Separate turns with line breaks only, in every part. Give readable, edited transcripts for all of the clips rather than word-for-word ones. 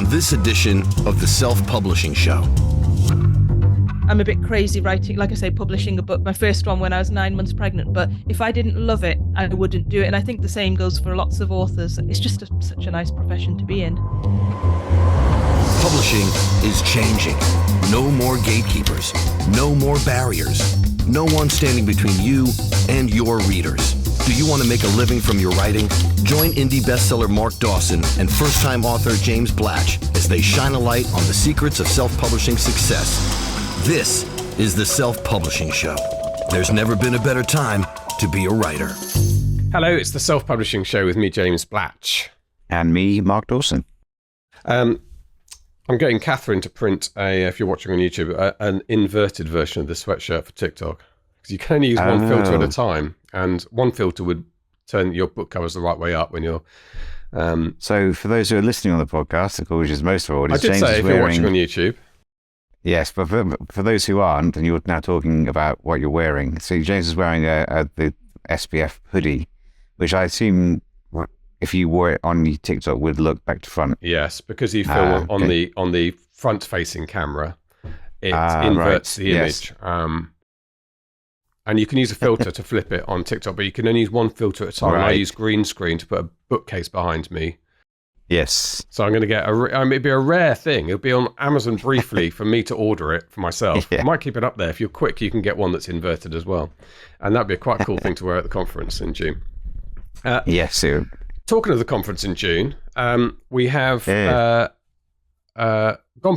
on this edition of the Self-Publishing Show.
I'm a bit crazy writing, like I say, publishing a book, my first one when I was 9 months pregnant, but if I didn't love it, I wouldn't do it. And I think the same goes for lots of authors. It's just such a nice profession to be in.
Publishing is changing. No more gatekeepers, no more barriers, no one standing between you and your readers. Do you want to make a living from your writing? Join indie bestseller Mark Dawson and first-time author James Blatch as they shine a light on the secrets of self-publishing success. This is the Self-Publishing Show. There's never been a better time to be a writer.
Hello, it's the Self-Publishing Show with me, James Blatch.
And me, Mark Dawson.
I'm getting Catherine to print, if you're watching on YouTube, an inverted version of this sweatshirt for TikTok. Because you can only use one filter at a time. And one filter would turn your book covers the right way up when you're...
So for those who are listening on the podcast, of course, as most of our audience,
I did
James
say if you're watching on YouTube.
Yes, but for those who aren't, and you're now talking about what you're wearing. So James is wearing the SPF hoodie, which I assume if you wore it on TikTok would look back to front.
Yes, because you film on the front-facing camera, it inverts the image. Yes. And you can use a filter to flip it on TikTok, but you can only use one filter at a time. Right. I use green screen to put a bookcase behind me.
Yes.
So I'm going to get it'd be a rare thing. It'll be on Amazon briefly for me to order it for myself. Yeah. I might keep it up there. If you're quick, you can get one that's inverted as well. And that'd be a quite cool thing to wear at the conference in June.
Yes.
Talking of the conference in June, we have gone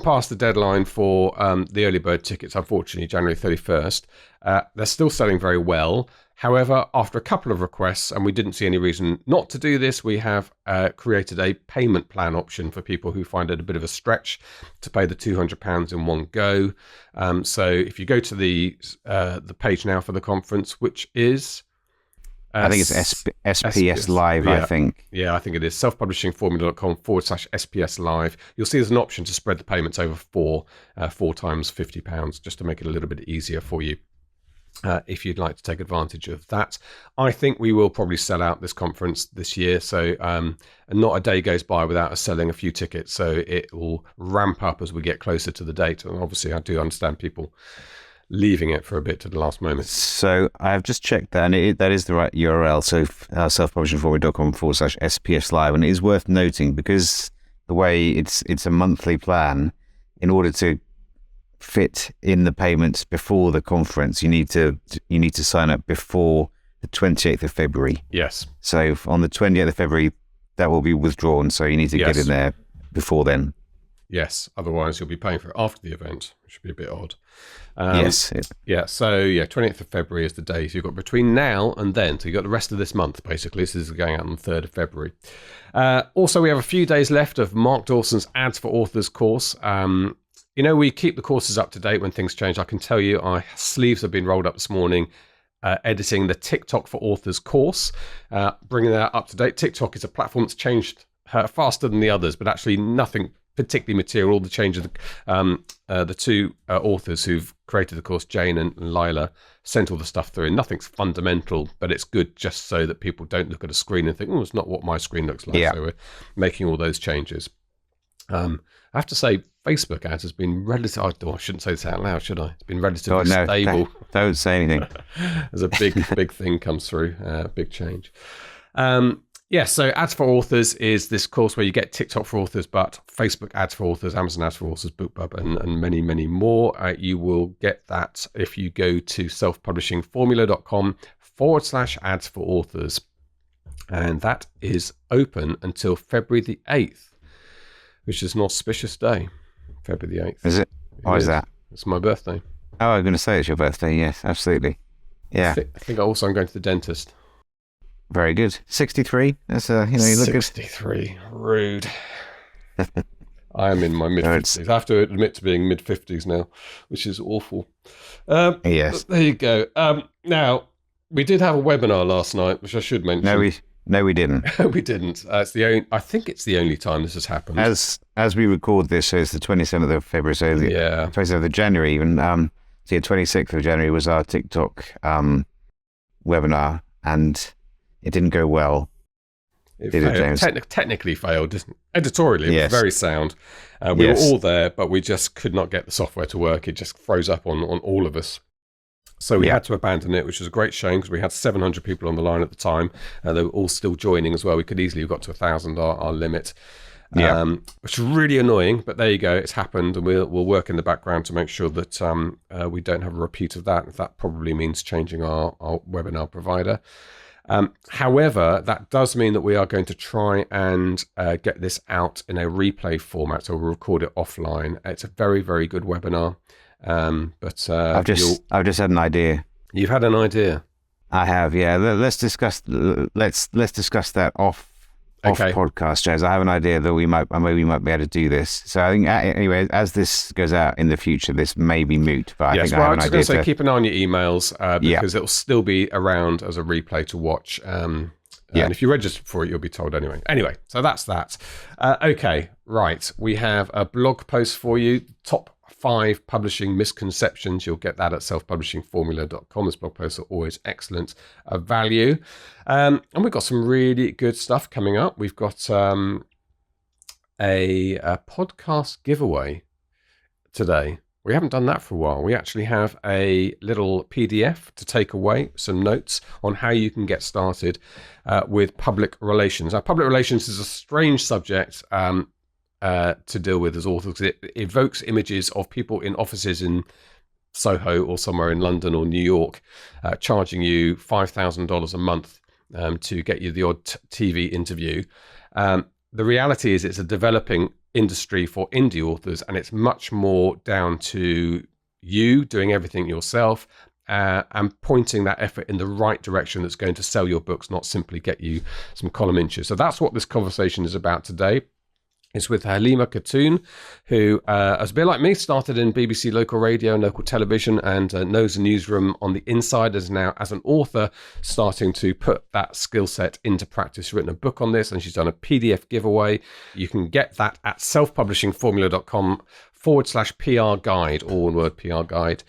past the deadline for the early bird tickets, unfortunately, January 31st. They're still selling very well. However, after a couple of requests, and we didn't see any reason not to do this, we have created a payment plan option for people who find it a bit of a stretch to pay the £200 in one go. So if you go to the page now for the conference, which is...
I think it's SPS Live,
yeah.
I think.
Yeah, I think it is. selfpublishingformula.com/SPS Live. You'll see there's an option to spread the payments over four times £50, just to make it a little bit easier for you. If you'd like to take advantage of that. I think we will probably sell out this conference this year, so not a day goes by without us selling a few tickets, so it will ramp up as we get closer to the date. And obviously I do understand people leaving it for a bit to the last moment.
So I've just checked that, and that is the right URL, so selfpublishingforward.com/SPS Live, and it is worth noting, because the way it's a monthly plan, in order to fit in the payments before the conference, you need to sign up before the 28th of February.
Yes.
So on the 28th of February, that will be withdrawn, so you need to get in there before then.
Yes, otherwise you'll be paying for it after the event, which would be a bit odd.
Yes.
Yeah, so 28th of February is the day. So you've got between now and then, so you've got the rest of this month, basically. This is going out on the 3rd of February. Also, we have a few days left of Mark Dawson's Ads for Authors course. We keep the courses up to date when things change. I can tell you, our sleeves have been rolled up this morning, editing the TikTok for Authors course, bringing that up to date. TikTok is a platform that's changed faster than the others, but actually nothing particularly material. All the changes, the two authors who've created the course, Jane and Lila, sent all the stuff through. And nothing's fundamental, but it's good just so that people don't look at a screen and think, oh, it's not what my screen looks like. Yeah. So we're making all those changes. I have to say, Facebook ads has been relatively... I shouldn't say this out loud, should I? It's been relatively stable.
Don't say anything.
As a big thing comes through, big change. So Ads for Authors is this course where you get TikTok for Authors, but Facebook Ads for Authors, Amazon Ads for Authors, BookBub, and many, many more. You will get that if you go to selfpublishingformula.com/ads for authors. And that is open until February the 8th, which is an auspicious day, February the 8th.
Is it? Why is that?
It's my birthday.
Oh, I'm going to say it's your birthday. Yes, absolutely. Yeah.
I think also I'm going to the dentist.
Very good. 63. That's you look
63. Good. Rude. I am in my mid-50s. I have to admit to being mid-50s now, which is awful.
Yes.
There you go. Now, we did have a webinar last night, which I should mention.
No, we didn't.
We didn't. I think it's the only time this has happened.
As we record this, so it's the 27th of February, so the 27th of January even. So the 26th of January was our TikTok webinar, and it didn't go well. Did it, James?
Technically failed. Editorially, it was very sound. We were all there, but we just could not get the software to work. It just froze up on all of us. So we had to abandon it, which was a great shame because we had 700 people on the line at the time. They were all still joining as well. We could easily have got to 1,000, our limit, which is really annoying. But there you go. It's happened, and we'll work in the background to make sure that we don't have a repeat of that. That probably means changing our webinar provider. However, that does mean that we are going to try and get this out in a replay format. So we'll record it offline. It's a very, very good webinar. But
I've just had an idea.
You've had an idea.
I have, yeah. Let's discuss that off podcast, Jez. I have an idea that we might be able to do this. So I think anyway, as this goes out in the future, this may be moot. But I think I have an idea. I was going to say,
keep an eye on your emails because it'll still be around as a replay to watch. And if you register for it, you'll be told anyway. Anyway, so that's that. Okay, right. We have a blog post for you. Top 5 publishing misconceptions. You'll get that at selfpublishingformula.com. This blog posts are always excellent value. And we've got some really good stuff coming up. We've got a podcast giveaway today. We haven't done that for a while. We actually have a little PDF to take away, some notes on how you can get started with public relations. Now, public relations is a strange subject to deal with as authors. It evokes images of people in offices in Soho or somewhere in London or New York charging you $5,000 a month to get you the odd TV interview. The reality is it's a developing industry for indie authors, and it's much more down to you doing everything yourself and pointing that effort in the right direction that's going to sell your books, not simply get you some column inches. So that's what this conversation is about today. It's with Halima Khatun, who, as a bit like me, started in BBC local radio and local television and knows the newsroom on the inside, is now, as an author, starting to put that skill set into practice. She's written a book on this, and she's done a PDF giveaway. You can get that at selfpublishingformula.com/PR guide, all one word, PR guide.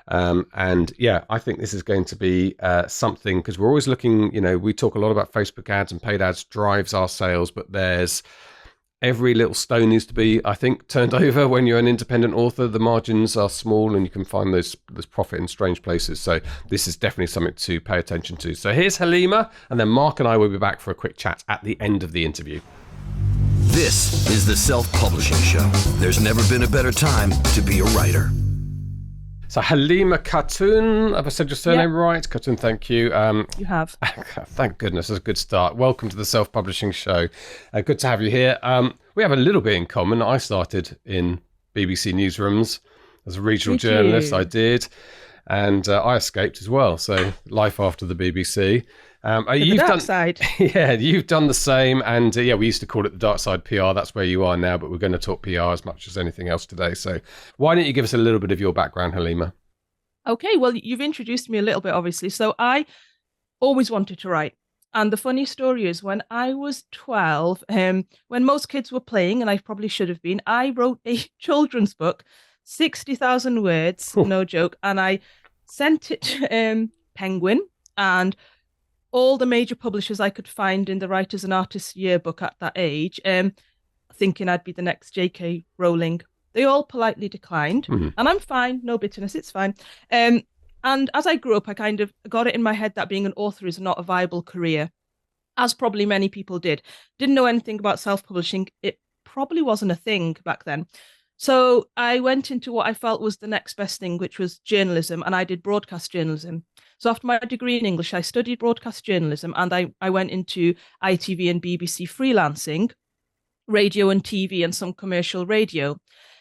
And yeah, I think this is going to be something, because we're always looking, we talk a lot about Facebook ads, and paid ads drives our sales, but there's every little stone needs to be, I think, turned over when you're an independent author. The margins are small and you can find there's profit in strange places. So this is definitely something to pay attention to. So here's Halima, and then Mark and I will be back for a quick chat at the end of the interview.
This is the Self-Publishing Show. There's never been a better time to be a writer.
So Halima Khatun, have I said your surname right? Khatun, thank you.
You have.
Thank goodness, that's a good start. Welcome to the Self-Publishing Show. Good to have you here. We have a little bit in common. I started in BBC newsrooms as a regional journalist. I did. And I escaped as well. So life after the BBC.
You've done side.
Yeah, you've done the same. And we used to call it the dark side PR. That's where you are now. But we're going to talk PR as much as anything else today. So why don't you give us a little bit of your background, Halima?
Okay, well, you've introduced me a little bit, obviously. So I always wanted to write. And the funny story is, when I was 12, when most kids were playing, and I probably should have been, I wrote a children's book, 60,000 words, no joke. And I sent it to Penguin and all the major publishers I could find in the Writers and Artists Yearbook at that age, thinking I'd be the next J.K. Rowling. They all politely declined, and I'm fine, no bitterness, it's fine. And as I grew up, I kind of got it in my head that being an author is not a viable career, as probably many people did. Didn't know anything about self-publishing. It probably wasn't a thing back then. So I went into what I felt was the next best thing, which was journalism, and I did broadcast journalism. So after my degree in English, I studied broadcast journalism, and I went into ITV and BBC freelancing, radio and TV, and some commercial radio.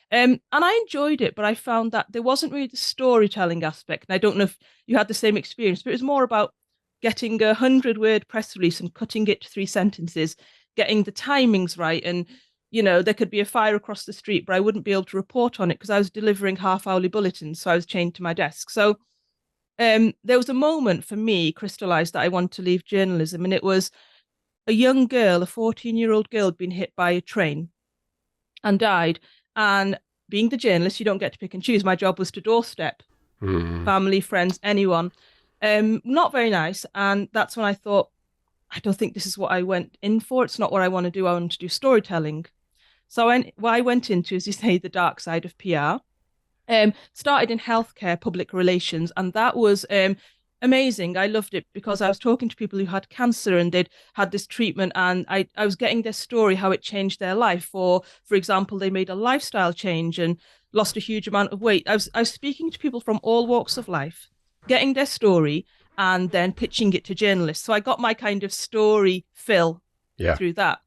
And I enjoyed it, but I found that there wasn't really the storytelling aspect. And I don't know if you had the same experience, but it was more about getting a 100-word press release and cutting it to 3 sentences, getting the timings right. And, there could be a fire across the street, but I wouldn't be able to report on it because I was delivering half-hourly bulletins. So I was chained to my desk. So there was a moment for me crystallized that I wanted to leave journalism. And it was a young girl, a 14-year-old girl, had been hit by a train and died. And being the journalist, you don't get to pick and choose. My job was to doorstep family, friends, anyone. Not very nice. And that's when I thought, I don't think this is what I went in for. It's not what I want to do. I want to do storytelling. So what I went into, as you say, the dark side of PR. Started in healthcare, public relations, and that was amazing. I loved it because I was talking to people who had cancer and they'd had this treatment, and I was getting their story, how it changed their life. Or, for example, they made a lifestyle change and lost a huge amount of weight. I was speaking to people from all walks of life, getting their story, and then pitching it to journalists. So I got my kind of story fill through that.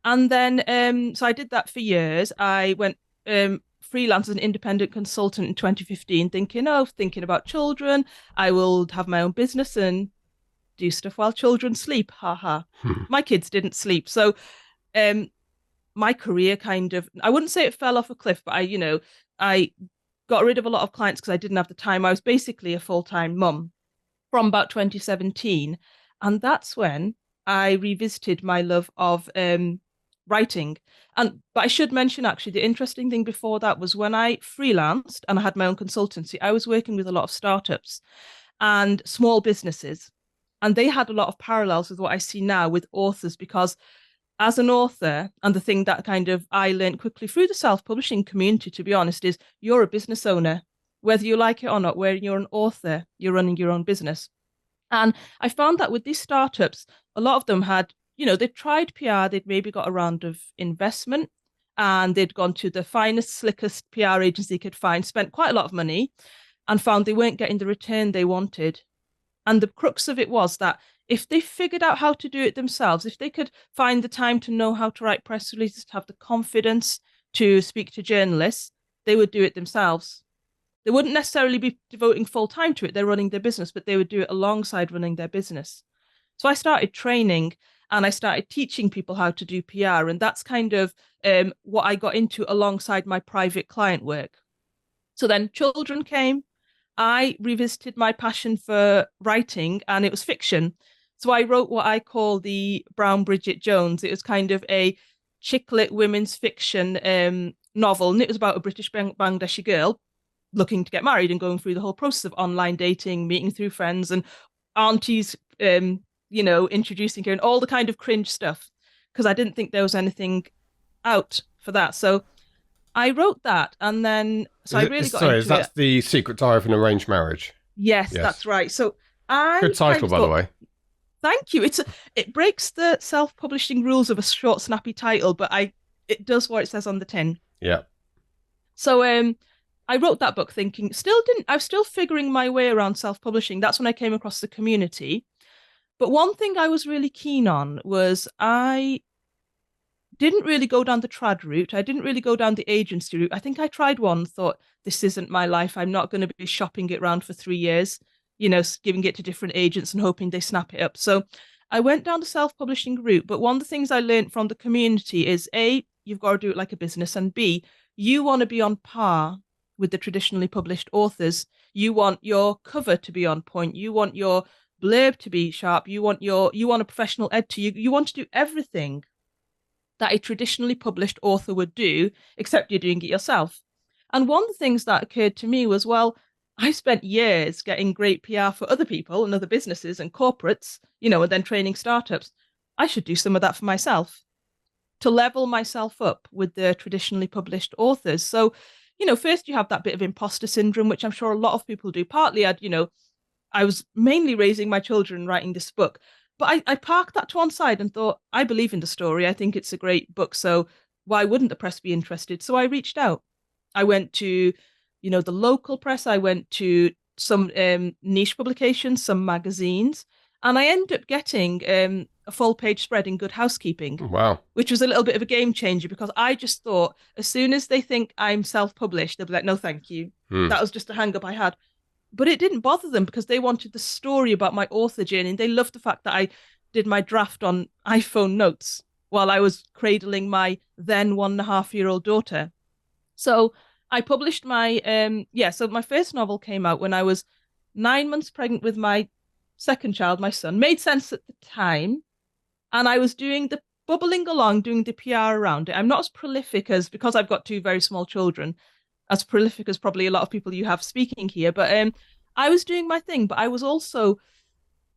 And then, so I did that for years. I went freelance as an independent consultant in 2015, thinking about children. I will have my own business and do stuff while children sleep. My kids didn't sleep. So my career I wouldn't say it fell off a cliff, but I got rid of a lot of clients because I didn't have the time. I was basically a full-time mum from about 2017. And that's when I revisited my love of writing. But I should mention, actually, the interesting thing before that was when I freelanced and I had my own consultancy, I was working with a lot of startups and small businesses. And they had a lot of parallels with what I see now with authors, because as an author, and the thing that kind of I learned quickly through the self-publishing community, to be honest, is you're a business owner. Whether you like it or not, where you're an author, you're running your own business. And I found that with these startups, a lot of them had, they'd tried PR, they'd maybe got a round of investment, and they'd gone to the finest, slickest PR agency they could find, spent quite a lot of money, and found they weren't getting the return they wanted. And the crux of it was that if they figured out how to do it themselves, if they could find the time to know how to write press releases, to have the confidence to speak to journalists, they would do it themselves. They wouldn't necessarily be devoting full time to it. They're running their business, but they would do it alongside running their business. So I started training and I started teaching people how to do PR. And that's kind of what I got into alongside my private client work. So then children came. I revisited my passion for writing, and it was fiction. So I wrote what I call the Brown Bridget Jones. It was kind of a chick lit women's fiction novel. And it was about a British Bangladeshi girl looking to get married and going through the whole process of online dating, meeting through friends, and aunties, introducing her, and all the kind of cringe stuff, because I didn't think there was anything out for that. So I wrote that, and then I really got into it.
That's The Secret Diary of an Arranged Marriage?
Yes, that's right. So
good title, by the way.
Thank you. It breaks the self-publishing rules of a short, snappy title, but it does what it says on the tin.
Yeah.
So I wrote that book thinking, I was still figuring my way around self-publishing. That's when I came across the community. But one thing I was really keen on was I didn't really go down the trad route. I didn't really go down the agency route. I think I tried one, thought, this isn't my life. I'm not going to be shopping it around for 3 years, giving it to different agents and hoping they snap it up. So I went down the self-publishing route. But one of the things I learned from the community is A, you've got to do it like a business, and B, you want to be on par with the traditionally published authors. You want your cover to be on point. You want your blurb to be sharp. You want a professional editor. You want to do everything that a traditionally published author would do, except you're doing it yourself. And one of the things that occurred to me was, well, I spent years getting great PR for other people and other businesses and corporates, and then training startups. I should do some of that for myself to level myself up with the traditionally published authors. So, first you have that bit of imposter syndrome, which I'm sure a lot of people do. Partly, I was mainly raising my children writing this book, but I parked that to one side and thought, I believe in the story. I think it's a great book. So why wouldn't the press be interested? So I reached out. I went to, the local press. I went to some niche publications, some magazines, and I ended up getting a full page spread in Good Housekeeping.
Wow.
Which was a little bit of a game changer, because I just thought as soon as they think I'm self-published, they'll be like, no, thank you. That was just a hang up I had. But it didn't bother them, because they wanted the story about my author journey. And they loved the fact that I did my draft on iPhone notes while I was cradling my then 1.5-year-old daughter. So I published my, so my first novel came out when I was 9 months pregnant with my second child, my son. Made sense at the time. And I was bubbling along, doing the PR around it. I'm not as prolific because I've got 2 very small children, as prolific as probably a lot of people you have speaking here. But I was doing my thing, but I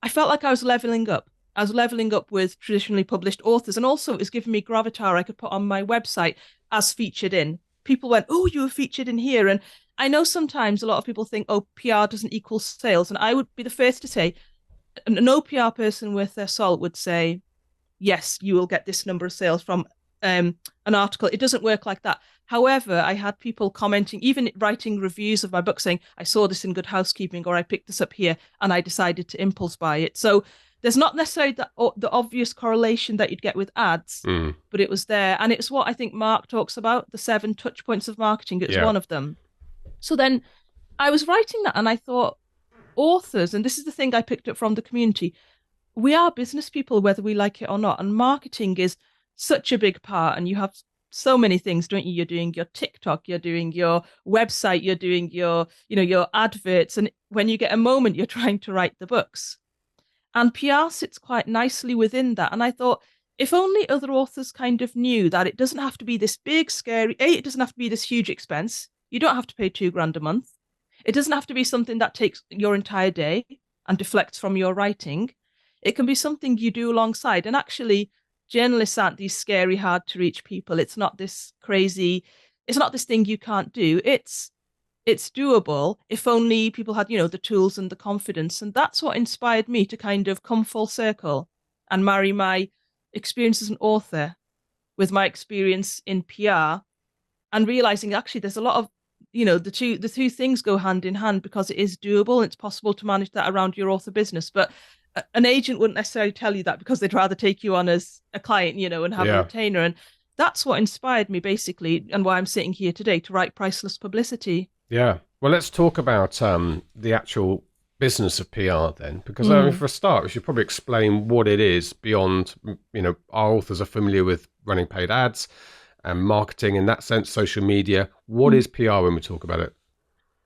felt like I was leveling up. I was leveling up with traditionally published authors, and also it was giving me gravitas I could put on my website as featured in. People went, oh, you were featured in here. And I know sometimes a lot of people think, oh, PR doesn't equal sales. And I would be the first to say, no PR person worth their salt would say, yes, you will get this number of sales from an article. It doesn't work like that. However, I had people commenting, even writing reviews of my book saying, I saw this in Good Housekeeping, or I picked this up here and I decided to impulse buy it. So there's not necessarily the obvious correlation that you'd get with ads, but it was there. And it's what I think Mark talks about, the 7 touch points of marketing. It was one of them. So then I was writing that and I thought, authors, and this is the thing I picked up from the community, we are business people, whether we like it or not. And marketing is such a big part. And you have so many things, don't you? You're doing your TikTok, you're doing your website, you're doing your adverts. And when you get a moment, you're trying to write the books. And PR sits quite nicely within that. And I thought, if only other authors kind of knew that it doesn't have to be this big, scary, it doesn't have to be this huge expense. You don't have to pay $2,000 a month. It doesn't have to be something that takes your entire day and deflects from your writing. It can be something you do alongside. And actually, journalists aren't these scary, hard to reach people. It's not this crazy, it's not this thing you can't do. It's doable if only people had, the tools and the confidence. And that's what inspired me to kind of come full circle and marry my experience as an author with my experience in PR, and realizing actually there's a lot of, the two things go hand in hand, because it is doable. It's possible to manage that around your author business. But an agent wouldn't necessarily tell you that, because they'd rather take you on as a client, and have a retainer. And that's what inspired me basically, and why I'm sitting here today to write Priceless Publicity. Yeah.
Well, let's talk about the actual business of PR then, because for a start, we should probably explain what it is beyond, our authors are familiar with running paid ads and marketing in that sense, social media. What is PR when we talk about it?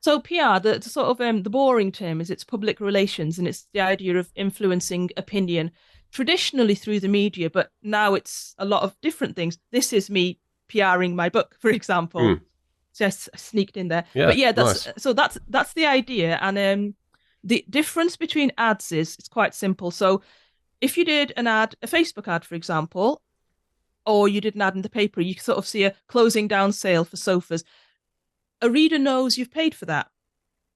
So PR, the sort of the boring term is it's public relations, and it's the idea of influencing opinion, traditionally through the media, but now it's a lot of different things. This is me PRing my book, for example. Just sneaked in there.
Yeah,
but yeah,
nice.
that's the idea. And the difference between ads is it's quite simple. So if you did an ad, a Facebook ad, for example, or you did an ad in the paper, you sort of see a closing down sale for sofas. A reader knows you've paid for that.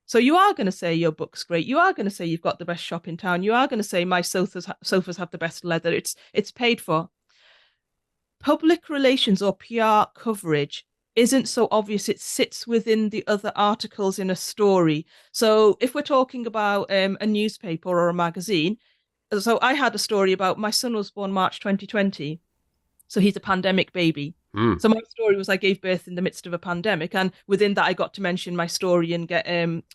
So you are going to say your book's great. You are going to say you've got the best shop in town. You are going to say my sofas have the best leather. It's paid for. Public relations or PR coverage isn't so obvious. It sits within the other articles in a story. So if we're talking about a newspaper or a magazine, so I had a story about my son was born March 2020. So he's a pandemic baby. So my story was I gave birth in the midst of a pandemic. And within that, I got to mention my story and get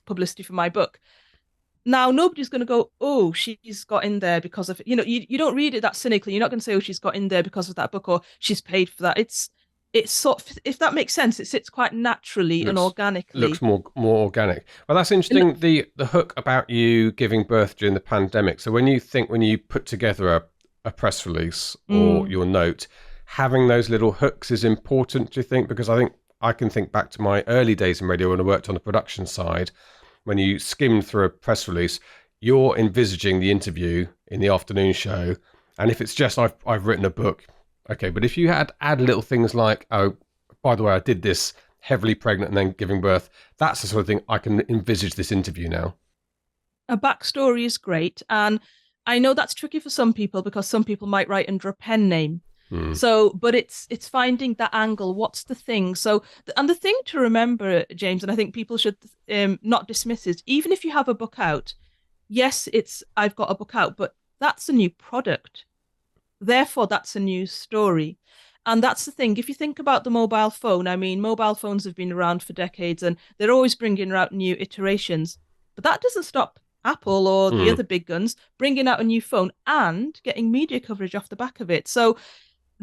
publicity for my book. Now, nobody's going to go, oh, she's got in there because of, you don't read it that cynically. You're not going to say, oh, she's got in there because of that book, or she's paid for that. It's sort of, if that makes sense, it sits quite naturally and organically.
Looks more organic. Well, that's interesting. The hook about you giving birth during the pandemic. So when you put together a press release or your note, having those little hooks is important, do you think? Because I think I can think back to my early days in radio when I worked on the production side. When you skimmed through a press release, you're envisaging the interview in the afternoon show. And if it's just, I've written a book, okay. But if you add little things like, oh, by the way, I did this heavily pregnant and then giving birth, that's the sort of thing I can envisage this interview now.
A backstory is great. And I know that's tricky for some people, because some people might write under a pen name. So, but it's finding that angle. What's the thing? So, and the thing to remember, James, and I think people should not dismiss is, even if you have a book out, yes, I've got a book out, but that's a new product. Therefore, that's a new story. And that's the thing. If you think about the mobile phone, I mean, mobile phones have been around for decades and they're always bringing out new iterations. But that doesn't stop Apple or the other big guns bringing out a new phone and getting media coverage off the back of it. So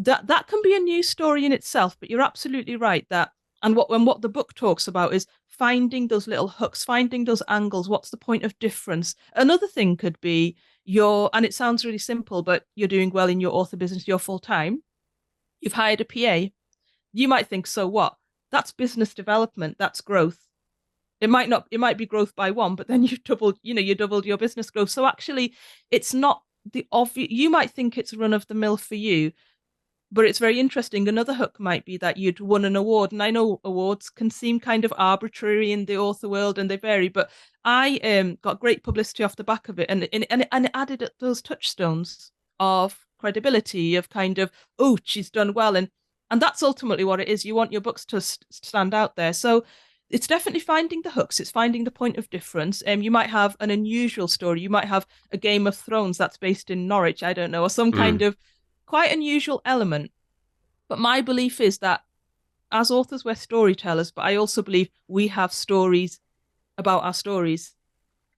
that can be a new story in itself. But you're absolutely right that, and what the book talks about is finding those little hooks, finding those angles. What's the point of difference? Another thing could be and it sounds really simple, but you're doing well in your author business, you're full time. You've hired a PA. You might think, so what? That's business development. That's growth. It might be growth by one, but then you doubled your business growth. So actually, it's not the obvious, you might think it's run of the mill for you, but it's very interesting. Another hook might be that you'd won an award. And I know awards can seem kind of arbitrary in the author world and they vary, but I got great publicity off the back of it. And it added those touchstones of credibility, of kind of, oh, she's done well. And that's ultimately what it is. You want your books to stand out there. So it's definitely finding the hooks. It's finding the point of difference. You might have an unusual story. You might have a Game of Thrones that's based in Norwich, I don't know, or some kind of quite unusual element. But my belief is that as authors, we're storytellers, but I also believe we have stories about our stories,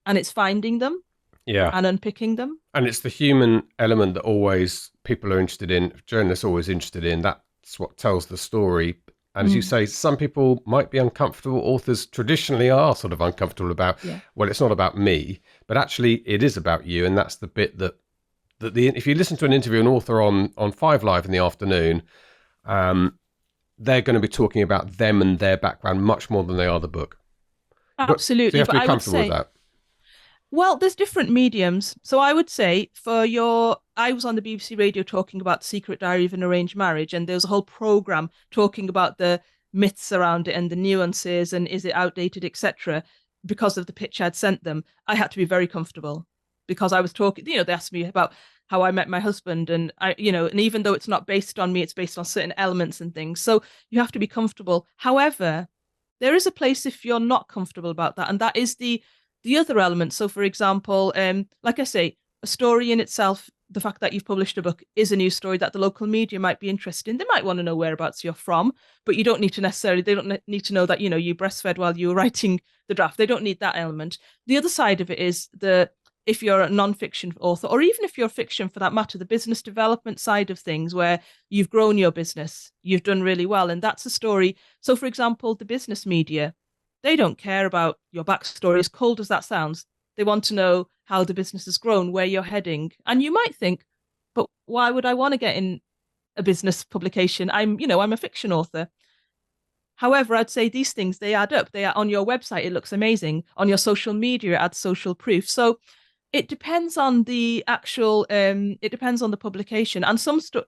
and it's finding them and unpicking them.
And it's the human element that always people are interested in, journalists are always interested in. That's what tells the story. And as you say, some people might be uncomfortable. Authors traditionally are sort of uncomfortable about, well, it's not about me, but actually it is about you. And that's the bit that if you listen to an interview, an author on 5 Live in the afternoon, they're going to be talking about them and their background much more than they are the book.
Absolutely.
So you have to be comfortable with that.
Well, there's different mediums. So I would say I was on the BBC Radio talking about The Secret Diary of an Arranged Marriage, and there was a whole programme talking about the myths around it and the nuances and is it outdated, etc. Because of the pitch I'd sent them, I had to be very comfortable because I was talking, they asked me about how I met my husband and and even though it's not based on me, it's based on certain elements and things. So you have to be comfortable. However, there is a place if you're not comfortable about that, and that is the other element. So, for example, like I say, a story in itself, the fact that you've published a book is a news story that the local media might be interested in. They might want to know whereabouts you're from, but they don't need to know that, you breastfed while you were writing the draft. They don't need that element. The other side of it is if you're a non-fiction author, or even if you're fiction for that matter, the business development side of things where you've grown your business, you've done really well. And that's a story. So, for example, the business media, they don't care about your backstory, as cold as that sounds. They want to know how the business has grown, where you're heading. And you might think, but why would I want to get in a business publication? I'm a fiction author. However, I'd say these things, they add up. They are on your website. It looks amazing. On your social media, it adds social proof. So it depends on the actual, it depends on the publication. And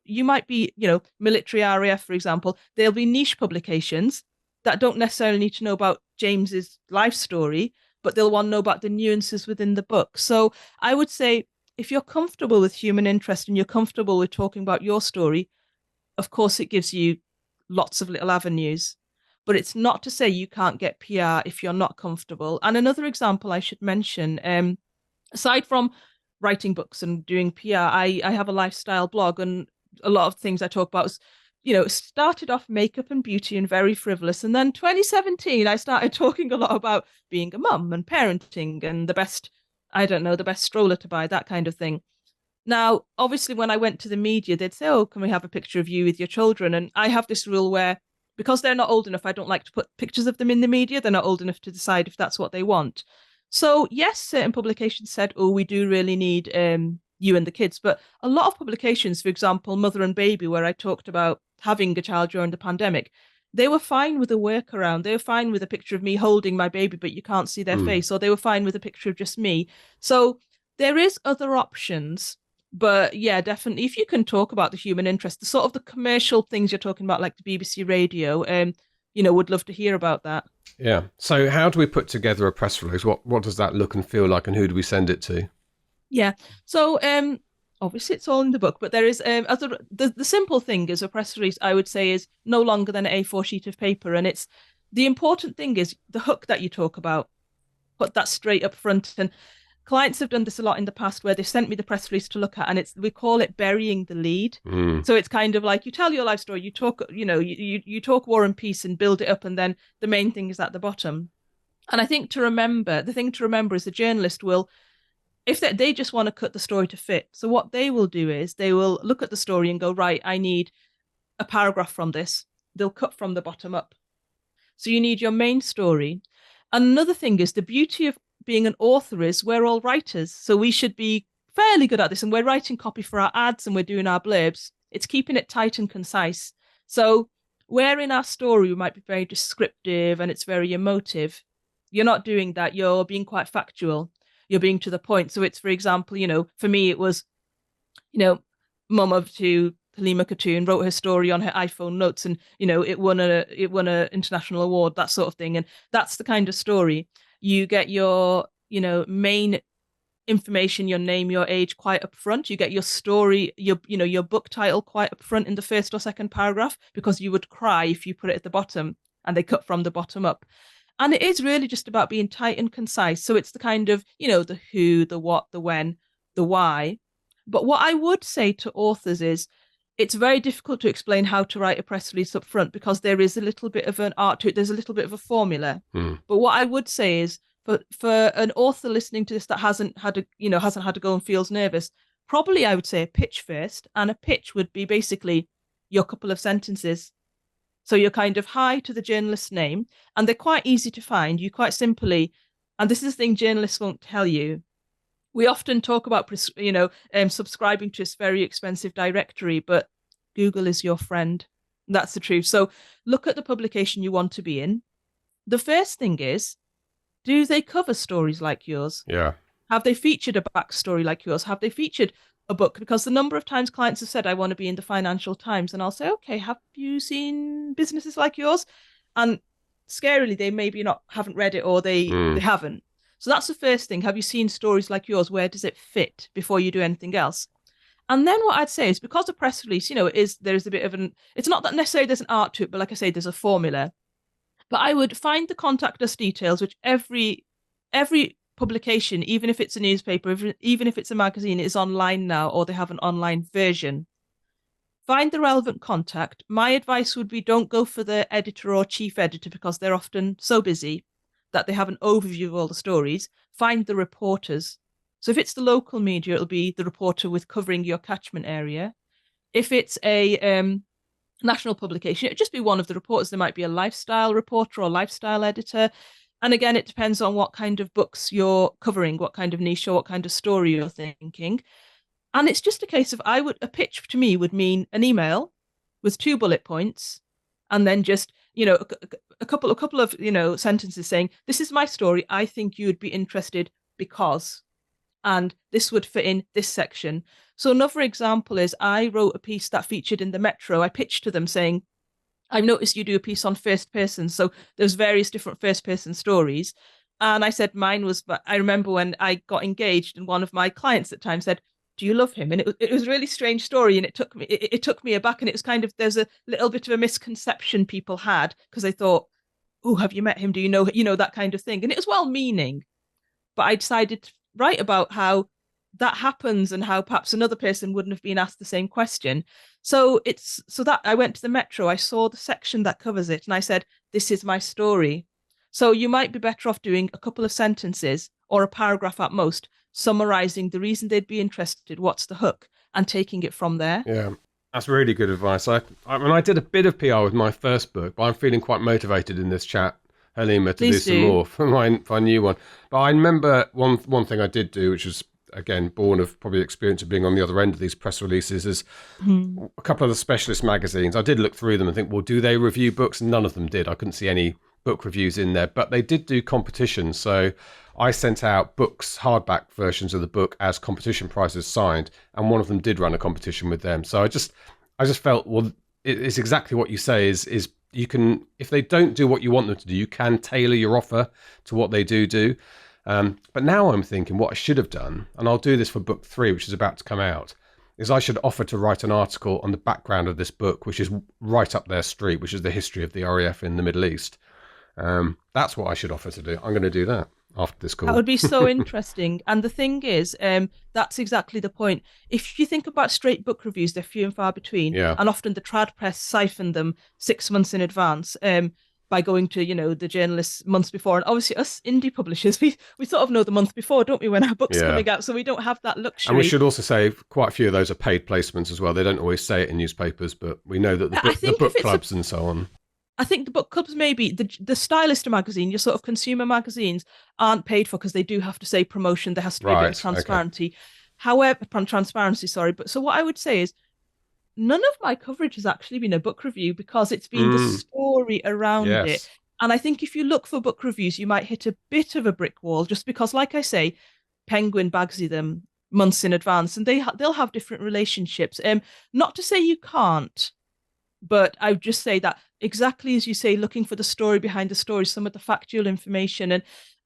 you might be, military RAF, for example, there'll be niche publications that don't necessarily need to know about James's life story, but they'll want to know about the nuances within the book. So I would say if you're comfortable with human interest and you're comfortable with talking about your story, of course it gives you lots of little avenues, but it's not to say you can't get PR if you're not comfortable. And another example I should mention, aside from writing books and doing PR, I have a lifestyle blog, and a lot of things I talk about is, it started off makeup and beauty and very frivolous. And then 2017, I started talking a lot about being a mum and parenting and the best stroller to buy, that kind of thing. Now, obviously, when I went to the media, they'd say, oh, can we have a picture of you with your children? And I have this rule where, because they're not old enough, I don't like to put pictures of them in the media. They're not old enough to decide if that's what they want. So yes, certain publications said, oh, we do really need you and the kids. But a lot of publications, for example, Mother and Baby, where I talked about having a child during the pandemic, they were fine with a workaround. They were fine with a picture of me holding my baby, but you can't see their face, or they were fine with a picture of just me. So there is other options. But yeah, definitely, if you can talk about the human interest, the sort of the commercial things you're talking about, like the BBC Radio, would love to hear about that.
Yeah. So how do we put together a press release? What does that look and feel like, and who do we send it to?
Yeah. So obviously it's all in the book, but there is the simple thing is a press release, I would say, is no longer than an A4 sheet of paper. And it's the important thing is the hook that you talk about, put that straight up front. And clients have done this a lot in the past where they sent me the press release to look at, and we call it burying the lead. So it's kind of like you tell your life story, you talk, you talk War and Peace and build it up, and then the main thing is at the bottom. And I think the thing to remember is the journalist will, if they just want to cut the story to fit. So what they will do is they will look at the story and go, right, I need a paragraph from this. They'll cut from the bottom up. So you need your main story. And another thing is the beauty of being an author is we're all writers. So we should be fairly good at this. And we're writing copy for our ads and we're doing our blurbs. It's keeping it tight and concise. So where in our story we might be very descriptive and it's very emotive, you're not doing that. You're being quite factual. You're being to the point. So it's, for example, for me, it was you know, mum of two, Halima Khatun, wrote her story on her iPhone notes, and it won a international award, that sort of thing. And that's the kind of story. You get your main information, your name, your age, quite up front. You get your story, your book title quite up front in the first or second paragraph, because you would cry if you put it at the bottom, and they cut from the bottom up. And it is really just about being tight and concise. So it's the kind of, the who, the what, the when, the why. But what I would say to authors is, it's very difficult to explain how to write a press release up front, because there is a little bit of an art to it. There's a little bit of a formula. But what I would say is, for an author listening to this that hasn't had to go and feels nervous, probably I would say a pitch first. And a pitch would be basically your couple of sentences. So you're kind of hi to the journalist's name, and they're quite easy to find. You quite simply, and this is the thing journalists won't tell you. We often talk about, subscribing to this very expensive directory, but Google is your friend. That's the truth. So look at the publication you want to be in. The first thing is, do they cover stories like yours?
Yeah.
Have they featured a backstory like yours? Have they featured a book? Because the number of times clients have said, I want to be in the Financial Times, and I'll say, okay, have you seen businesses like yours? And scarily, they maybe haven't read it, or they haven't. So that's the first thing. Have you seen stories like yours? Where does it fit before you do anything else? And then what I'd say is, because a press release, there's a bit of it's not that necessarily there's an art to it, but like I say, there's a formula. But I would find the contact us details, which every publication, even if it's a newspaper, even if it's a magazine, is online now, or they have an online version. Find the relevant contact. My advice would be, don't go for the editor or chief editor, because they're often so busy that they have an overview of all the stories. Find the reporters. So if it's the local media, it'll be the reporter with covering your catchment area. If it's a national publication, it'd just be one of the reporters. There might be a lifestyle reporter or lifestyle editor. And again, it depends on what kind of books you're covering, what kind of niche or what kind of story you're thinking. And it's just a case of, a pitch to me would mean an email with 2 bullet points, and then just, a couple of, sentences saying, this is my story. I think you would be interested because, and this would fit in this section. So another example is, I wrote a piece that featured in the Metro. I pitched to them saying, I've noticed you do a piece on first person. So there's various different first person stories. And I said mine was, but I remember when I got engaged, and one of my clients at the time said, do you love him? And it was a really strange story, and it took me aback. And it was kind of, there's a little bit of a misconception people had, because they thought, oh, have you met him? Do you know, that kind of thing. And it was well-meaning, but I decided to write about how that happens, and how perhaps another person wouldn't have been asked the same question. So that I went to the Metro, I saw the section that covers it, and I said, this is my story. So you might be better off doing a couple of sentences, or a paragraph at most, summarizing the reason they'd be interested, what's the hook, and taking it from there.
Yeah, that's really good advice. I did a bit of PR with my first book, but I'm feeling quite motivated in this chat, Halima, to do some more for my new one. But I remember one thing I did do, which was, again, born of probably experience of being on the other end of these press releases, is a couple of the specialist magazines. I did look through them and think, well, do they review books? And none of them did. I couldn't see any book reviews in there, but they did do competitions. So I sent out books, hardback versions of the book, as competition prizes signed, and one of them did run a competition with them. So I just felt, well, it's exactly what you say, is you can, if they don't do what you want them to do, you can tailor your offer to what they do. But now I'm thinking what I should have done, and I'll do this for book 3, which is about to come out, is I should offer to write an article on the background of this book, which is right up their street, which is the history of the RAF in the Middle East. That's what I should offer to do. I'm going to do that after this call.
That would be so interesting. And the thing is, that's exactly the point. If you think about straight book reviews, they're few and far between.
Yeah.
And often the trad press siphon them 6 months in advance. By going to, the journalists months before. And obviously us indie publishers, we sort of know the month before, don't we, when our book's coming out, so we don't have that luxury.
And we should also say quite a few of those are paid placements as well. They don't always say it in newspapers, but we know that the book clubs and so on.
I think the book clubs, maybe the Stylist magazine, your sort of consumer magazines, aren't paid for, because they do have to say promotion. There has to be a bit of transparency. Okay. However, transparency, sorry. But so what I would say is, none of my coverage has actually been a book review, because it's been the story around it. And I think if you look for book reviews, you might hit a bit of a brick wall, just because, like I say, Penguin, Bagsy them, months in advance, and they'll have different relationships. Not to say you can't, but I would just say that exactly as you say, looking for the story behind the story, some of the factual information.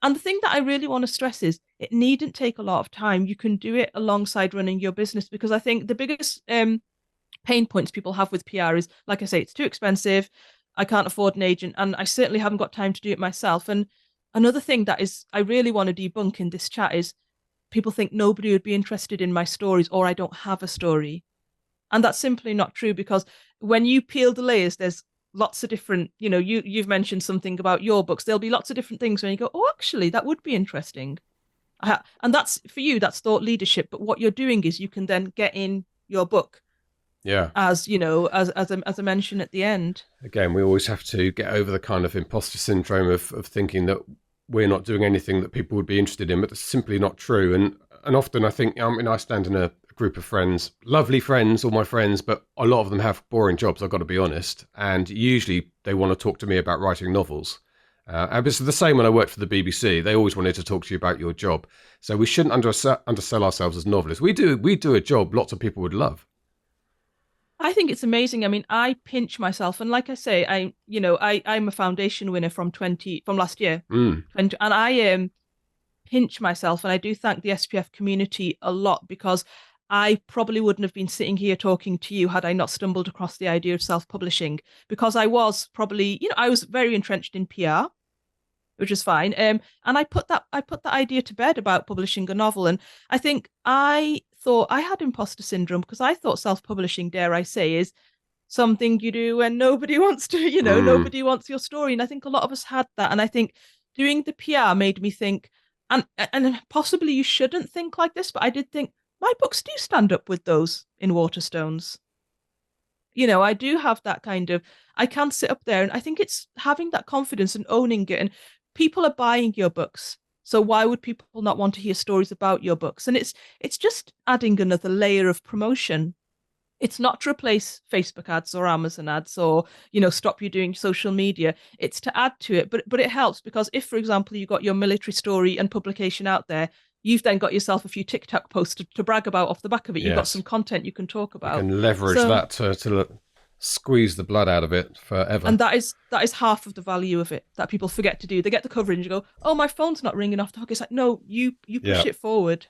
And the thing that I really want to stress is it needn't take a lot of time. You can do it alongside running your business, because I think the biggest pain points people have with PR is, like I say, it's too expensive. I can't afford an agent, and I certainly haven't got time to do it myself. And another thing that is I really want to debunk in this chat is people think nobody would be interested in my stories, or I don't have a story. And that's simply not true, because when you peel the layers, there's lots of different, you've mentioned something about your books. There'll be lots of different things when you go, oh, actually, that would be interesting. And that's, for you, that's thought leadership. But what you're doing is you can then get in your book.
Yeah.
As I mentioned at the end.
Again, we always have to get over the kind of imposter syndrome of thinking that we're not doing anything that people would be interested in, but that's simply not true. And often I think, I stand in a group of friends, lovely friends, all my friends, but a lot of them have boring jobs, I've got to be honest. And usually they want to talk to me about writing novels. And it's the same when I worked for the BBC. They always wanted to talk to you about your job. So we shouldn't undersell ourselves as novelists. We do a job lots of people would love.
I think it's amazing. I mean, I pinch myself, and like I say, I'm a foundation winner from last year, 20, and I pinch myself, and I do thank the SPF community a lot, because I probably wouldn't have been sitting here talking to you had I not stumbled across the idea of self-publishing, because I was probably, I was very entrenched in PR, which is fine. And I put that idea to bed about publishing a novel, and I think I thought I had imposter syndrome, because I thought self-publishing, dare I say, is something you do when nobody wants to, nobody wants your story. And I think a lot of us had that. And I think doing the PR made me think, and possibly you shouldn't think like this, but I did think my books do stand up with those in Waterstones. I do have that kind of, I can sit up there, and I think it's having that confidence and owning it. And people are buying your books, so why would people not want to hear stories about your books? And it's just adding another layer of promotion. It's not to replace Facebook ads or Amazon ads or, stop you doing social media. It's to add to it. But it helps, because if, for example, you got your military story and publication out there, you've then got yourself a few TikTok posts to brag about off the back of it. You've got some content you can talk about.
You can leverage that to squeeze the blood out of it forever.
And that is half of the value of it that people forget to do. They get the coverage and go, oh, my phone's not ringing off the hook. It's like, no, you push it forward.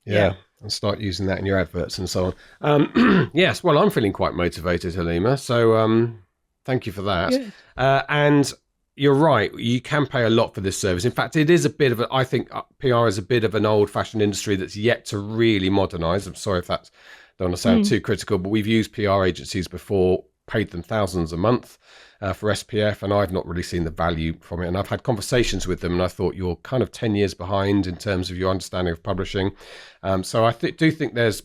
Yeah, and start using that in your adverts and so on. Yes, well, I'm feeling quite motivated, Halima. So thank you for that. And you're right, you can pay a lot for this service. In fact, it is a bit of I think PR is a bit of an old-fashioned industry that's yet to really modernise. I'm sorry if that's, don't want to sound too critical, but we've used PR agencies before, paid them thousands a month for SPF, and I've not really seen the value from it. And I've had conversations with them, and I thought, you're kind of 10 years behind in terms of your understanding of publishing. So I do think there's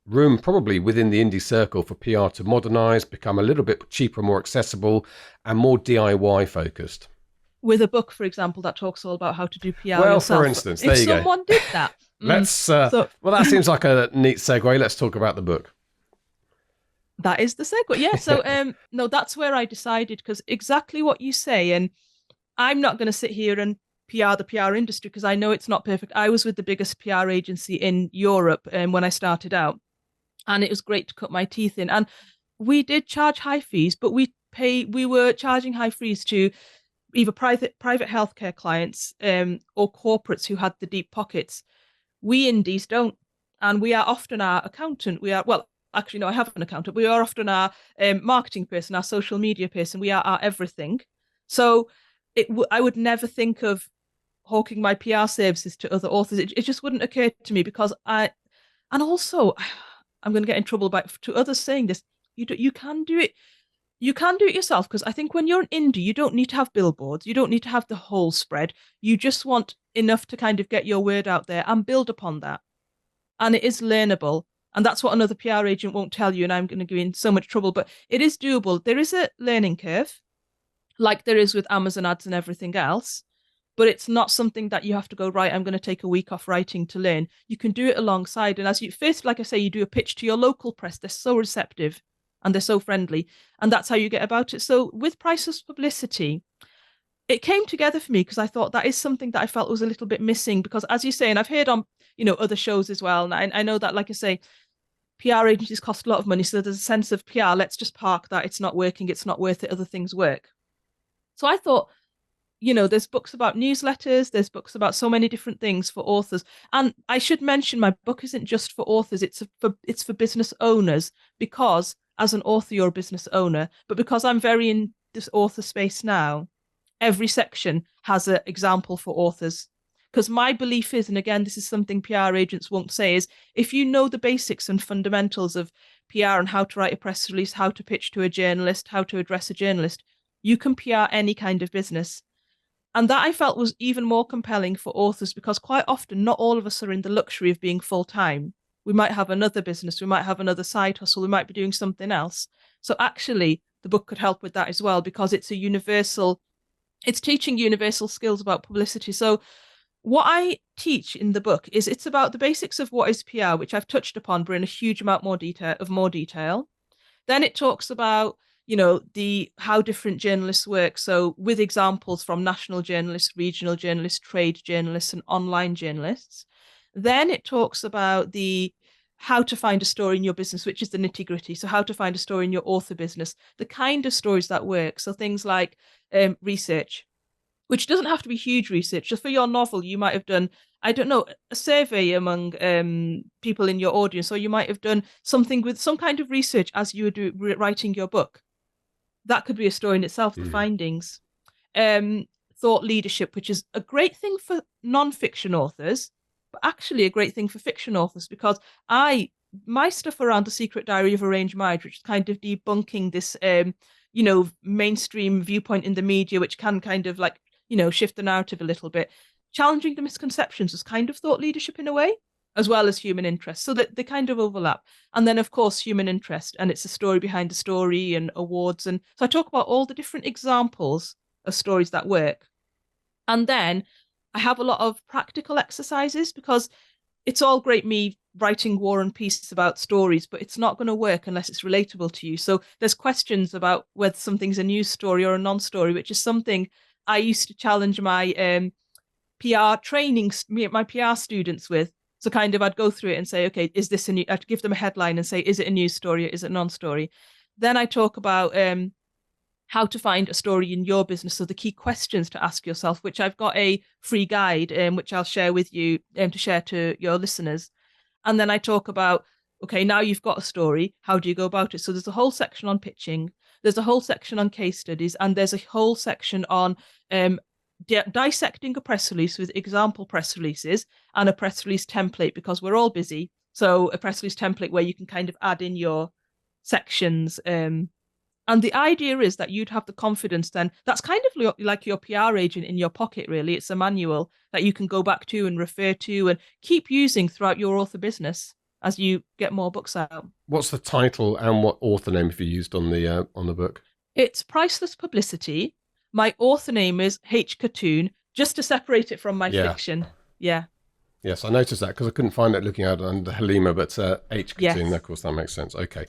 room probably within the indie circle for PR to modernise, become a little bit cheaper, more accessible, and more DIY focused.
With a book, for example, that talks all about how to do PR
well,
yourself.
for instance, there you go.
If someone did that.
Well, that seems like a neat segue. Let's talk about the book.
That is the segue. Yeah. So, no, that's where I decided, because exactly what you say, and I'm not going to sit here and PR the PR industry, because I know it's not perfect. I was with the biggest PR agency in Europe when I started out, and it was great to cut my teeth in. And we did charge high fees, but we were charging high fees to either private healthcare clients or corporates who had the deep pockets. We indies don't, and we are often our accountant. Actually, no, I have an accountant. We are often our marketing person, our social media person. We are our everything. So I would never think of hawking my PR services to other authors. It just wouldn't occur to me, because and also I'm going to get in trouble to others saying this. You can do it. You can do it yourself, because I think when you're an indie, you don't need to have billboards. You don't need to have the whole spread. You just want enough to kind of get your word out there and build upon that. And it is learnable. And that's what another PR agent won't tell you, and I'm going to go in so much trouble. But it is doable. There is a learning curve, like there is with Amazon ads and everything else. But it's not something that you have to go, right, I'm going to take a week off writing to learn. You can do it alongside. And as you first, like I say, you do a pitch to your local press. They're so receptive and they're so friendly. And that's how you get about it. So with Priceless Publicity, it came together for me, because I thought that is something that I felt was a little bit missing, because as you say, and I've heard on other shows as well. And I know that, like I say, PR agencies cost a lot of money. So there's a sense of PR, let's just park that. It's not working. It's not worth it. Other things work. So I thought, there's books about newsletters, there's books about so many different things for authors. And I should mention my book isn't just for authors, it's for business owners, because as an author, you're a business owner. But because I'm very in this author space now, every section has an example for authors. Because my belief is, and again, this is something PR agents won't say, is if you know the basics and fundamentals of PR and how to write a press release, how to pitch to a journalist, how to address a journalist, you can PR any kind of business. And that I felt was even more compelling for authors, because quite often not all of us are in the luxury of being full-time. We might have another business, we might have another side hustle, we might be doing something else. So actually, the book could help with that as well, because it's teaching universal skills about publicity. So what I teach in the book is it's about the basics of what is PR, which I've touched upon, but in a huge amount more detail. Then it talks about how different journalists work. So with examples from national journalists, regional journalists, trade journalists, and online journalists. Then it talks about how to find a story in your business, which is the nitty gritty. So how to find a story in your author business, the kind of stories that work. So things like research, which doesn't have to be huge research. Just for your novel, you might have done, I don't know, a survey among people in your audience, or you might have done something with some kind of research as you were writing your book. That could be a story in itself, the findings. Thought leadership, which is a great thing for non-fiction authors, but actually a great thing for fiction authors, because my stuff around The Secret Diary of Arranged Marriage, which is kind of debunking this, mainstream viewpoint in the media, which can kind of shift the narrative a little bit. Challenging the misconceptions was kind of thought leadership in a way, as well as human interest, so that they kind of overlap. And then, of course, human interest, and it's a story behind the story and awards. And so I talk about all the different examples of stories that work. And then I have a lot of practical exercises, because it's all great me writing war and peace about stories, but it's not going to work unless it's relatable to you. So there's questions about whether something's a news story or a non-story, which is something I used to challenge my PR training, my PR students with. So kind of I'd go through it and say, okay, is this I'd give them a headline and say, is it a news story or is it a non-story? Then I talk about how to find a story in your business. So the key questions to ask yourself, which I've got a free guide, which I'll share with you to share to your listeners. And then I talk about, okay, now you've got a story, how do you go about it? So there's a whole section on pitching, there's a whole section on case studies, and there's a whole section on dissecting a press release with example press releases and a press release template, because we're all busy. So a press release template where you can kind of add in your sections. And the idea is that you'd have the confidence then, that's kind of like your PR agent in your pocket, really. It's a manual that you can go back to and refer to and keep using throughout your author business as you get more books out.
What's the title and what author name have you used on the book? It's
Priceless Publicity. My author name is H. Khatun, just to separate it from my fiction. Yeah.
Yes, I noticed that because I couldn't find it looking at it under Halima, but H. Khatun, yes. Of course, that makes sense. Okay.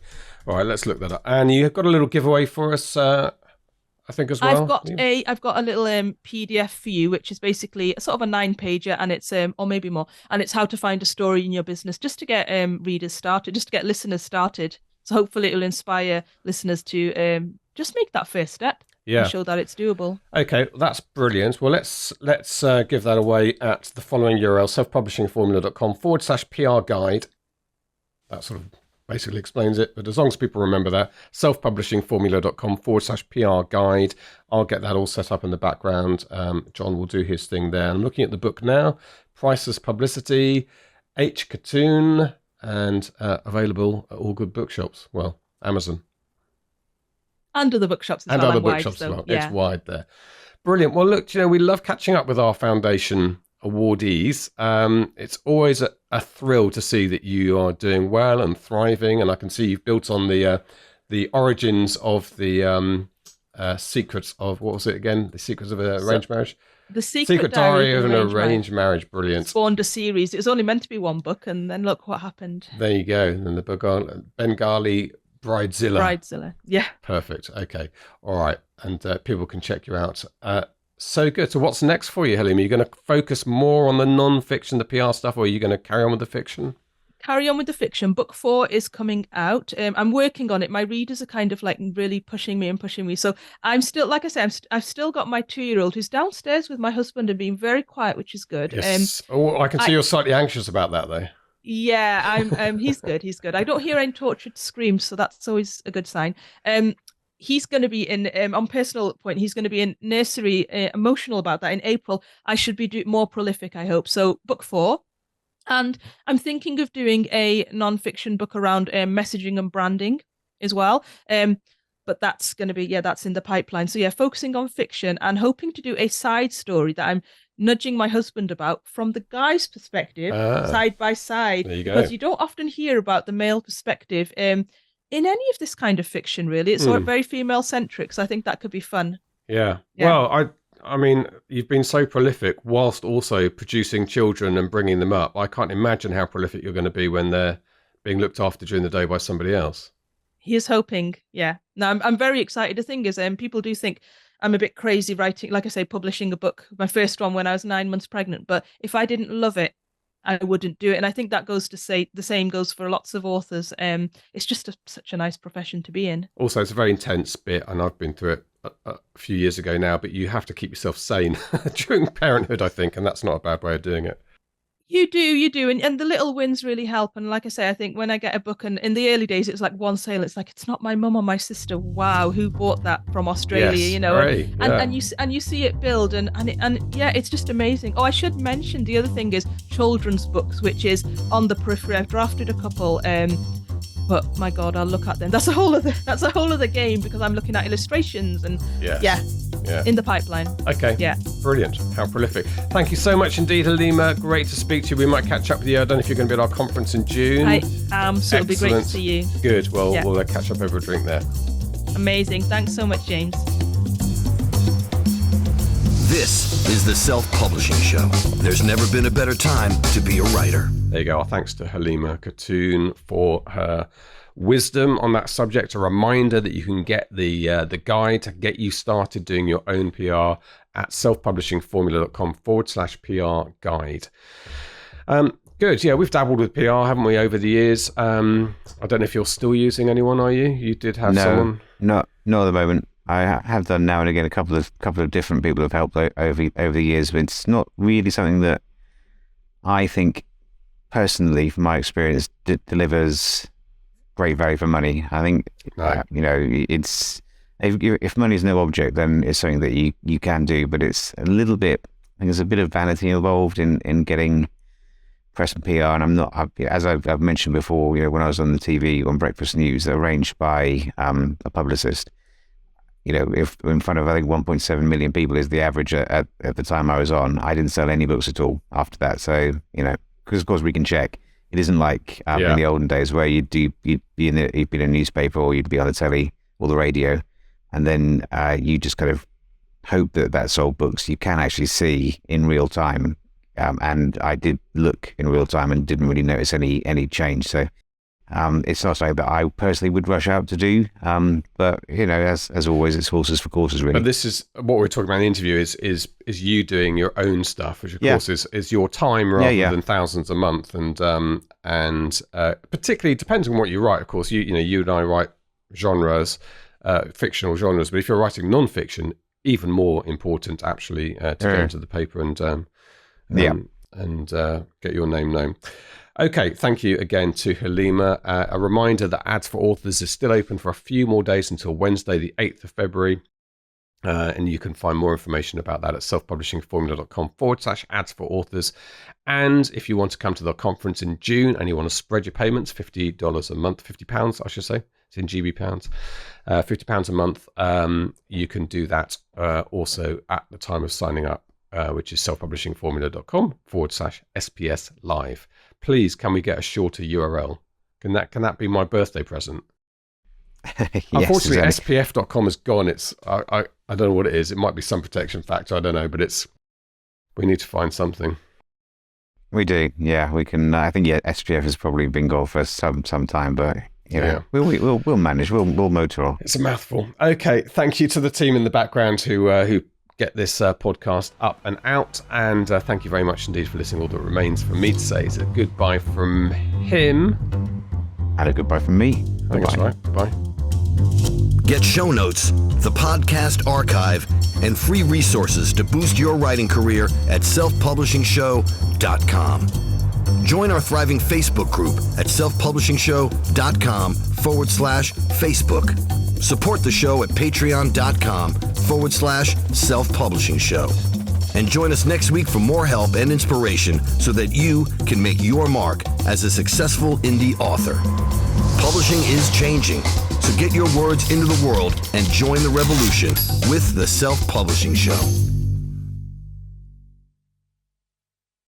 All right, let's look that up. And you've got a little giveaway for us, I think, as well.
I've got a little PDF for you, which is basically a sort of a 9-pager, and it's or maybe more, and it's how to find a story in your business, just to get readers started, just to get listeners started. So hopefully it will inspire listeners to just make that first step.
Yeah.
And show that it's doable.
Okay, that's brilliant. Well, let's give that away at the following URL, selfpublishingformula.com/PR guide. That sort of basically explains it, but as long as people remember that, selfpublishingformula.com/PR guide. I'll get that all set up in the background. John will do his thing there. I'm looking at the book now. Priceless Publicity, H. Khatun, and available at all good bookshops. Well, Amazon.
And other bookshops as well.
And other bookshops as well. Yeah. It's wide there. Brilliant. Well, look, we love catching up with our foundation awardees. It's always a thrill to see that you are doing well and thriving. And I can see you've built on the origins of the secrets of, what was it again? The secrets of an arranged marriage?
The Secret Diary of an
Arranged Marriage. Brilliant.
Spawned a series. It was only meant to be one book, and then look what happened.
There you go. And then the Bengali Bridezilla.
Yeah.
Perfect. Okay. All right. And people can check you out. So good. So what's next for you, Halima? Are you going to focus more on the non-fiction, the PR stuff, or are you going to carry on with the fiction?
Carry on with the fiction. Book 4 is coming out. I'm working on it. My readers are kind of like really pushing me. So I'm still, like I said, I've still got my 2-year-old who's downstairs with my husband and being very quiet, which is good.
Yes. I can see you're slightly anxious about that, though.
Yeah, I'm. He's good. He's good. I don't hear any tortured screams, so that's always a good sign. He's going to be in on personal point. He's going to be in nursery. Emotional about that in April. I should be more prolific, I hope. So book 4. And I'm thinking of doing a non-fiction book around messaging and branding as well. But that's going to be, that's in the pipeline. So focusing on fiction and hoping to do a side story that I'm nudging my husband about from the guy's perspective, side by side.
There you go.
Because you don't often hear about the male perspective in any of this kind of fiction, really. It's all very female-centric, so I think that could be fun.
Yeah. Well, I mean, you've been so prolific whilst also producing children and bringing them up. I can't imagine how prolific you're going to be when they're being looked after during the day by somebody else.
He is hoping, yeah. No, I'm very excited. The thing is, people do think I'm a bit crazy writing, like I say, publishing a book, my first one when I was 9 months pregnant. But if I didn't love it, I wouldn't do it. And I think that goes to say the same goes for lots of authors. It's just such a nice profession to be in.
Also, it's a very intense bit, and I've been through it a few years ago now, but you have to keep yourself sane during parenthood, I think, and that's not a bad way of doing it.
You do. And the little wins really help. And like I say, I think when I get a book, and in the early days, it's like one sale. It's like, it's not my mum or my sister. Wow, who bought that from Australia?
Yes,
you know,
right,
and you see it build, and it's just amazing. Oh, I should mention the other thing is children's books, which is on the periphery. I've drafted a couple. But my God, I'll look at them. That's a whole other game because I'm looking at illustrations and in the pipipeline.
Okay. Yeah. Brilliant. How prolific. Thank you so much indeed, Halima. Great to speak to you. We might catch up with you. I don't know if you're going to be at our conference in June.
I am, so it'll be great to see you.
Good. Well, we'll catch up over a drink there.
Amazing. Thanks so much, James.
This is the Self-Publishing Show. There's never been a better time to be a writer.
There you go. Our thanks to Halima Khatun for her wisdom on that subject. A reminder that you can get the guide to get you started doing your own PR at selfpublishingformula.com/PR guide. Good. Yeah, we've dabbled with PR, haven't we, over the years? I don't know if you're still using anyone, are you? You did have someone?
No, not at the moment. I have done now and again a couple of different people have helped over the years, but it's not really something that I think personally, from my experience, delivers great value for money. I think it's if money is no object, then it's something that you can do, but it's a little bit. I think there's a bit of vanity involved in getting press and PR, and I'm not, as I've mentioned before. When I was on the TV on Breakfast News, arranged by a publicist. If in front of, I think 1.7 million people is the average at the time I was on, I didn't sell any books at all after that. So, because of course we can check. It isn't like in the olden days where you'd be in a newspaper or you'd be on the telly or the radio, and then you just kind of hope that sold books. You can actually see in real time, and I did look in real time and didn't really notice any change. So. It's not something that I personally would rush out to do, but as always, it's horses for courses, really.
But this is what we're talking about in the interview is you doing your own stuff, which of course is your time rather than thousands a month, and particularly depending on what you write. Of course, you and I write genres, fictional genres, but if you're writing non-fiction, even more important actually to go into the paper and get your name known. Okay, thank you again to Halima. A reminder that Ads for Authors is still open for a few more days until Wednesday, the 8th of February. And you can find more information about that at selfpublishingformula.com/ads for authors. And if you want to come to the conference in June and you want to spread your payments, $50 a month, £50, I should say. It's in GB pounds, £50 a month. You can do that also at the time of signing up, which is selfpublishingformula.com/SPS live. Please, can we get a shorter URL? Can that be my birthday present?
Yes,
unfortunately,
exactly.
SPF.com is gone. It's I don't know what it is. It might be some protection factor. I don't know, but we need to find something.
We do, yeah. We can. I think SPF has probably been gone for some time, but we'll manage. We'll motor on.
It's a mouthful. Okay, thank you to the team in the background who get this podcast up and out. And thank you very much indeed for listening. All that remains for me to say is a goodbye from him.
And a goodbye from me.
Thanks, right. Bye.
Get show notes, the podcast archive, and free resources to boost your writing career at selfpublishingshow.com. Join our thriving Facebook group at selfpublishingshow.com/Facebook. Support the show at patreon.com/selfpublishing show. And join us next week for more help and inspiration so that you can make your mark as a successful indie author. Publishing is changing, so get your words into the world and join the revolution with the Self-Publishing Show.